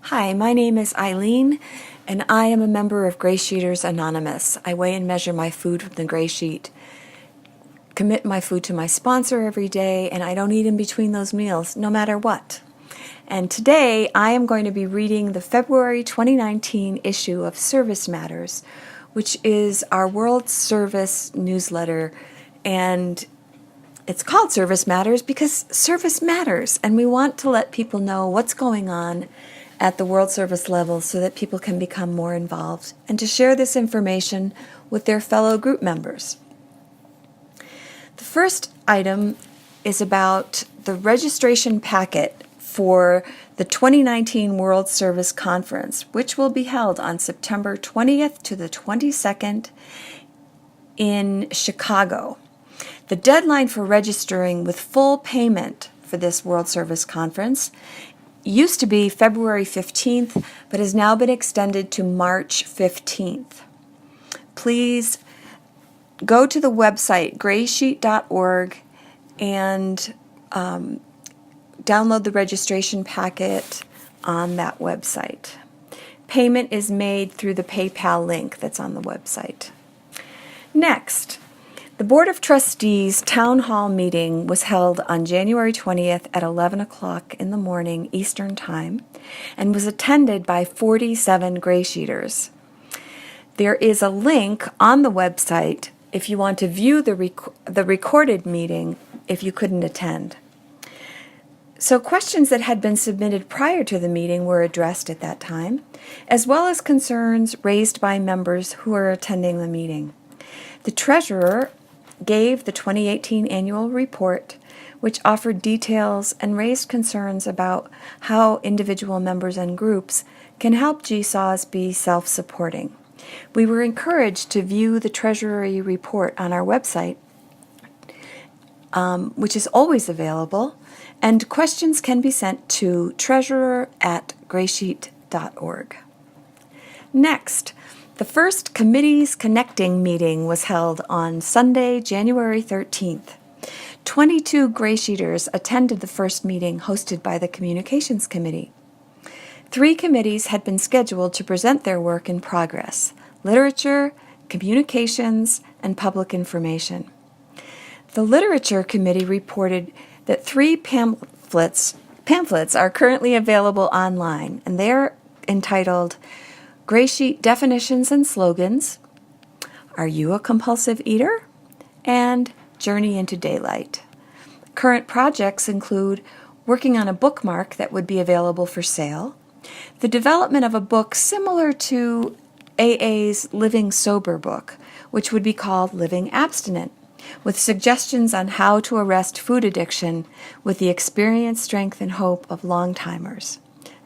Hi, my name is Eileen, and I am a member of GreySheeters Anonymous. I weigh and measure my food from the gray sheet, commit my food to my sponsor every day, and I don't eat in between those meals, no matter what. And today I am going to be reading the February 2019 issue of Service Matters, which is our World Service newsletter, and it's called Service Matters because service matters, and we want to let people know what's going on at the World Service level so that people can become more involved and to share this information with their fellow group members. The first item is about the registration packet for the 2019 World Service Conference, which will be held on September 20th to the 22nd in Chicago. The deadline for registering with full payment for this World Service Conference used to be February 15th, but has now been extended to March 15th. Please go to the website GreySheet.org and download the registration packet on that website. Payment is made through the PayPal link that's on the website. Next, the Board of Trustees Town Hall meeting was held on January 20th at 11 o'clock in the morning Eastern Time and was attended by 47 GreySheeters. There is a link on the website if you want to view the recorded meeting if you couldn't attend. So questions that had been submitted prior to the meeting were addressed at that time, as well as concerns raised by members who are attending the meeting. The treasurer gave the 2018 annual report, which offered details and raised concerns about how individual members and groups can help GSAWs be self-supporting. We were encouraged to view the Treasury report on our website, which is always available, and questions can be sent to treasurer@greysheet.org. Next, the first Committees Connecting meeting was held on Sunday, January 13th. 22 GreySheeters attended the first meeting hosted by the Communications Committee. 3 committees had been scheduled to present their work in progress: Literature, Communications, and Public Information. The Literature Committee reported that 3 pamphlets are currently available online, and they are entitled GreySheet Definitions and Slogans, Are You a Compulsive Eater? And Journey into Daylight. Current projects include working on a bookmark that would be available for sale, the development of a book similar to AA's Living Sober book, which would be called Living Abstinent, with suggestions on how to arrest food addiction with the experience, strength, and hope of long-timers.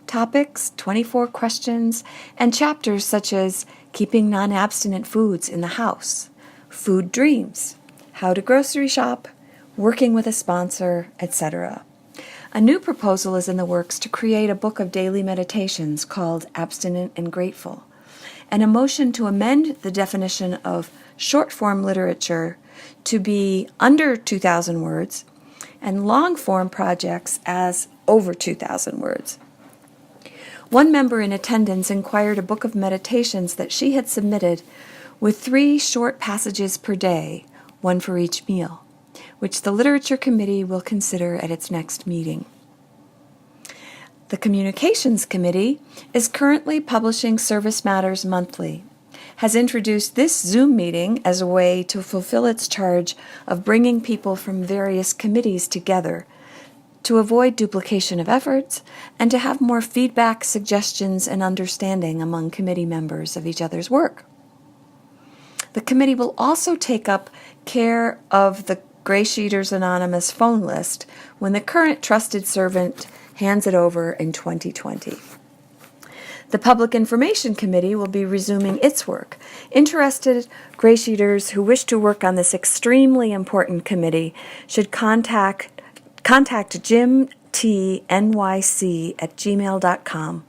Topics, 24 questions, and chapters such as keeping non-abstinent foods in the house, food dreams, how to grocery shop, working with a sponsor, etc. A new proposal is in the works to create a book of daily meditations called Abstinent and Grateful, and a motion to amend the definition of short-form literature to be under 2,000 words and long-form projects as over 2,000 words. One member in attendance inquired a book of meditations that she had submitted with 3 short passages per day, one for each meal, which the Literature Committee will consider at its next meeting. The Communications Committee is currently publishing Service Matters Monthly, has introduced this Zoom meeting as a way to fulfill its charge of bringing people from various committees together to avoid duplication of efforts, and to have more feedback, suggestions, and understanding among committee members of each other's work. The committee will also take up care of the GreySheeters Anonymous phone list when the current trusted servant hands it over in 2020. The Public Information Committee will be resuming its work. Interested GreySheeters who wish to work on this extremely important committee should contact jimtnyc@gmail.com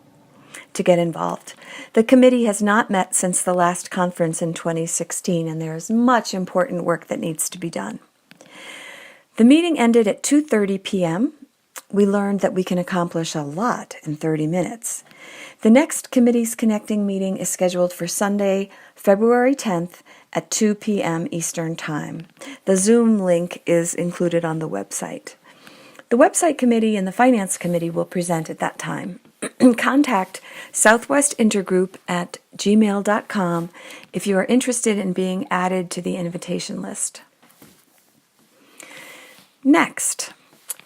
to get involved. The committee has not met since the last conference in 2016, and there is much important work that needs to be done. The meeting ended at 2:30 p.m. we learned that we can accomplish a lot in 30 minutes. The next Committees Connecting meeting is scheduled for Sunday, February 10th at 2 p.m. Eastern Time. The Zoom link is included on the website. The website committee and the finance committee will present at that time. Contact Southwest Intergroup at gmail.com if you are interested in being added to the invitation list. Next,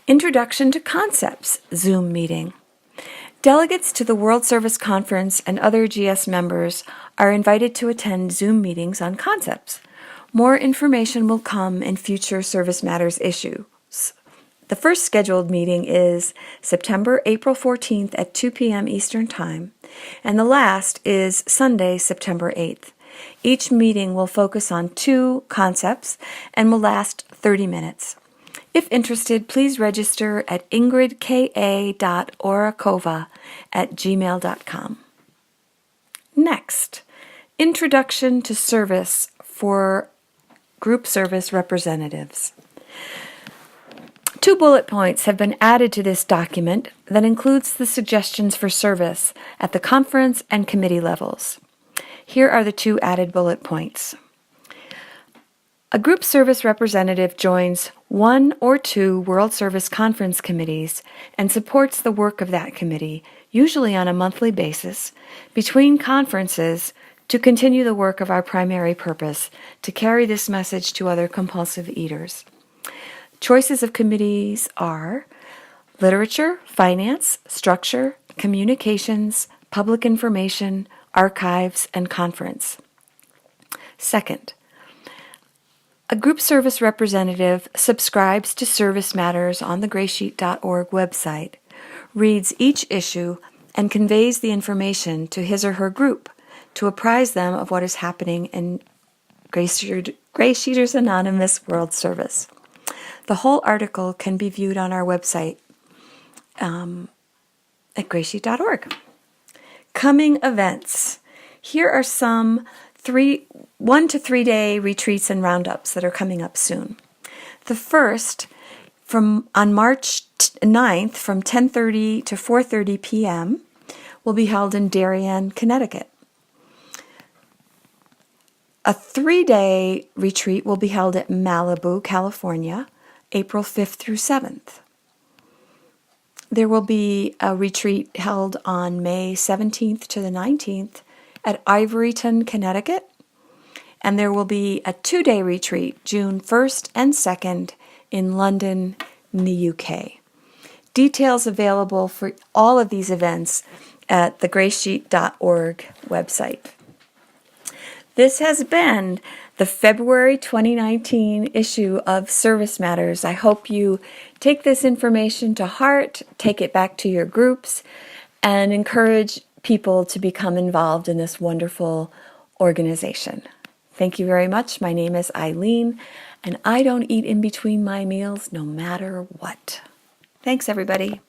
Introduction to Concepts Zoom meeting. Delegates to the World Service Conference and other GS members are invited to attend Zoom meetings on concepts. More information will come in future Service Matters issues. The first scheduled meeting is April 14th at 2 p.m. Eastern Time, and the last is Sunday, September 8th. Each meeting will focus on 2 concepts and will last 30 minutes. If interested, please register at ingridka.orakova@gmail.com. Next, Introduction to Service for Group Service Representatives. 2 bullet points have been added to this document that includes the suggestions for service at the conference and committee levels. Here are the 2 added bullet points. A group service representative joins 1 or 2 World Service Conference committees and supports the work of that committee, usually on a monthly basis, between conferences to continue the work of our primary purpose, to carry this message to other compulsive eaters. Choices of committees are literature, finance, structure, communications, public information, archives, and conference. Second, a group service representative subscribes to Service Matters on the GreySheet.org website, reads each issue, and conveys the information to his or her group to apprise them of what is happening in GreySheeters Anonymous World Service. The whole article can be viewed on our website at GreySheet.org. Coming events. Here are some 1 to 3 day retreats and roundups that are coming up soon. The first, on March 9th from 10:30 to 4:30 p.m., will be held in Darien, Connecticut. A 3-day retreat will be held at Malibu, California, April 5th through 7th. There will be a retreat held on May 17th to the 19th at Ivoryton, Connecticut, and there will be a 2-day retreat June 1st and 2nd in London, in the UK. Details available for all of these events at the GreySheet.org website. This has been the February 2019 issue of Service Matters. I hope you take this information to heart, take it back to your groups, and encourage people to become involved in this wonderful organization. Thank you very much. My name is Eileen, and I don't eat in between my meals no matter what. Thanks, everybody.